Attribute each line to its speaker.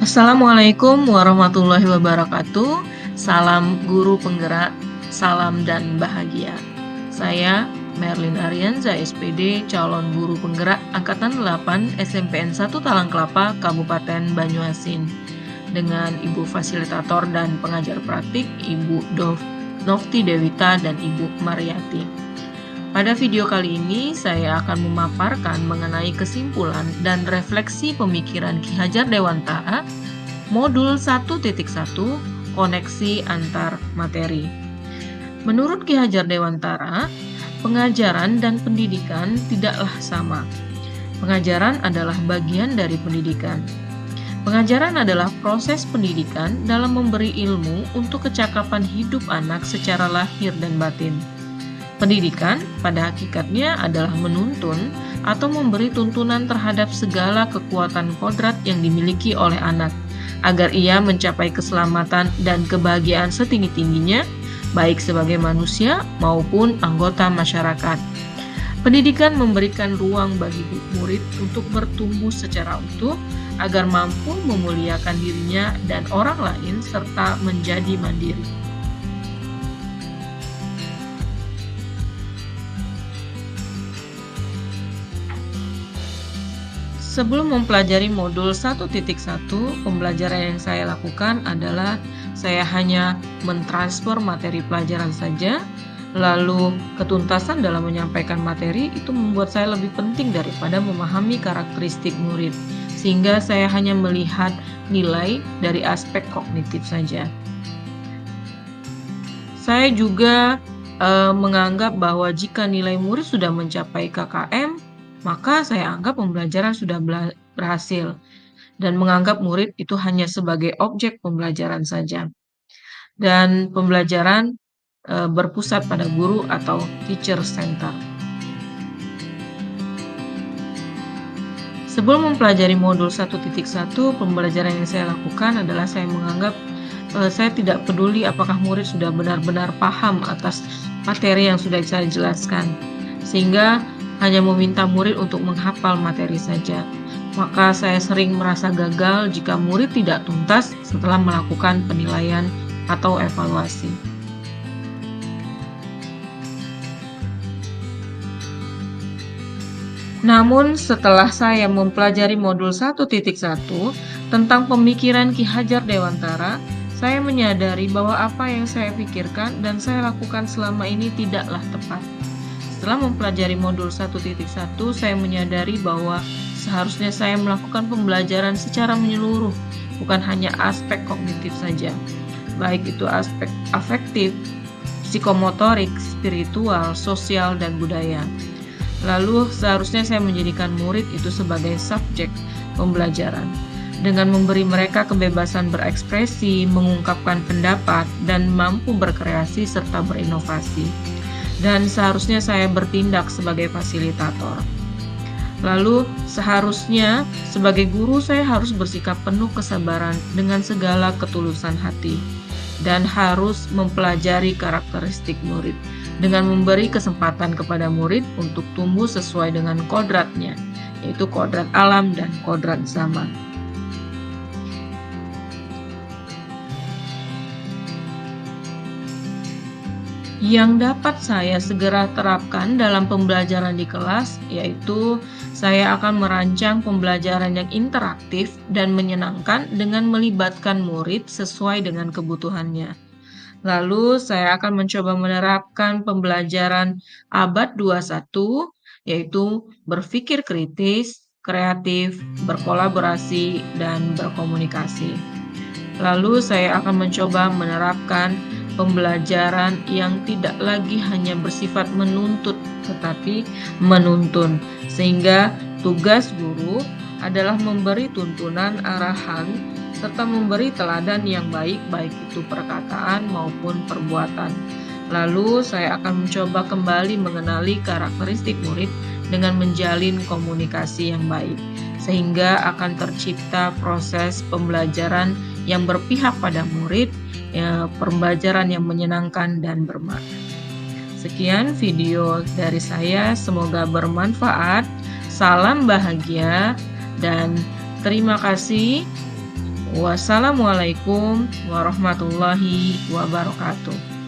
Speaker 1: Assalamualaikum warahmatullahi wabarakatuh. Salam guru penggerak, salam dan bahagia. Saya Merlin Arianza SPD, calon guru penggerak Angkatan 8 SMPN 1 Talang Kelapa, Kabupaten Banyuasin. Dengan Ibu Fasilitator dan Pengajar Praktik, Ibu Nofti Dewita dan Ibu Mariati. Pada video kali ini, saya akan memaparkan mengenai kesimpulan dan refleksi pemikiran Ki Hajar Dewantara, Modul 1.1, Koneksi Antar Materi. Menurut Ki Hajar Dewantara, pengajaran dan pendidikan tidaklah sama. Pengajaran adalah bagian dari pendidikan. Pengajaran adalah proses pendidikan dalam memberi ilmu untuk kecakapan hidup anak secara lahir dan batin. Pendidikan pada hakikatnya adalah menuntun atau memberi tuntunan terhadap segala kekuatan kodrat yang dimiliki oleh anak, agar ia mencapai keselamatan dan kebahagiaan setinggi-tingginya, baik sebagai manusia maupun anggota masyarakat. Pendidikan memberikan ruang bagi murid untuk bertumbuh secara utuh, agar mampu memuliakan dirinya dan orang lain serta menjadi mandiri. Sebelum mempelajari modul 1.1, pembelajaran yang saya lakukan adalah saya hanya mentransfer materi pelajaran saja, lalu ketuntasan dalam menyampaikan materi itu membuat saya lebih penting daripada memahami karakteristik murid, sehingga saya hanya melihat nilai dari aspek kognitif saja. Saya juga menganggap bahwa jika nilai murid sudah mencapai KKM, maka saya anggap pembelajaran sudah berhasil dan menganggap murid itu hanya sebagai objek pembelajaran saja. Dan pembelajaran berpusat pada guru atau teacher center. Sebelum mempelajari modul 1.1, pembelajaran yang saya lakukan adalah saya menganggap saya tidak peduli apakah murid sudah benar-benar paham atas materi yang sudah saya jelaskan, sehingga hanya meminta murid untuk menghafal materi saja. Maka saya sering merasa gagal jika murid tidak tuntas setelah melakukan penilaian atau evaluasi. Namun setelah saya mempelajari modul 1.1 tentang pemikiran Ki Hajar Dewantara, saya menyadari bahwa apa yang saya pikirkan dan saya lakukan selama ini tidaklah tepat. Setelah mempelajari modul 1.1, saya menyadari bahwa seharusnya saya melakukan pembelajaran secara menyeluruh, bukan hanya aspek kognitif saja, baik itu aspek afektif, psikomotorik, spiritual, sosial, dan budaya. Lalu seharusnya saya menjadikan murid itu sebagai subjek pembelajaran, dengan memberi mereka kebebasan berekspresi, mengungkapkan pendapat, dan mampu berkreasi serta berinovasi. Dan seharusnya saya bertindak sebagai fasilitator. Lalu seharusnya sebagai guru saya harus bersikap penuh kesabaran dengan segala ketulusan hati dan harus mempelajari karakteristik murid dengan memberi kesempatan kepada murid untuk tumbuh sesuai dengan kodratnya, yaitu kodrat alam dan kodrat zaman. Yang dapat saya segera terapkan dalam pembelajaran di kelas, yaitu saya akan merancang pembelajaran yang interaktif dan menyenangkan dengan melibatkan murid sesuai dengan kebutuhannya. Lalu saya akan mencoba menerapkan pembelajaran abad 21, yaitu berpikir kritis, kreatif, berkolaborasi, dan berkomunikasi. Lalu saya akan mencoba menerapkan pembelajaran yang tidak lagi hanya bersifat menuntut, tetapi menuntun, sehingga tugas guru adalah memberi tuntunan arahan serta memberi teladan yang baik, baik itu perkataan maupun perbuatan. Lalu saya akan mencoba kembali mengenali karakteristik murid dengan menjalin komunikasi yang baik, sehingga akan tercipta proses pembelajaran yang berpihak pada murid, pembelajaran yang menyenangkan dan bermakna. Sekian video dari saya, semoga bermanfaat. Salam bahagia dan terima kasih Wassalamualaikum warahmatullahi wabarakatuh.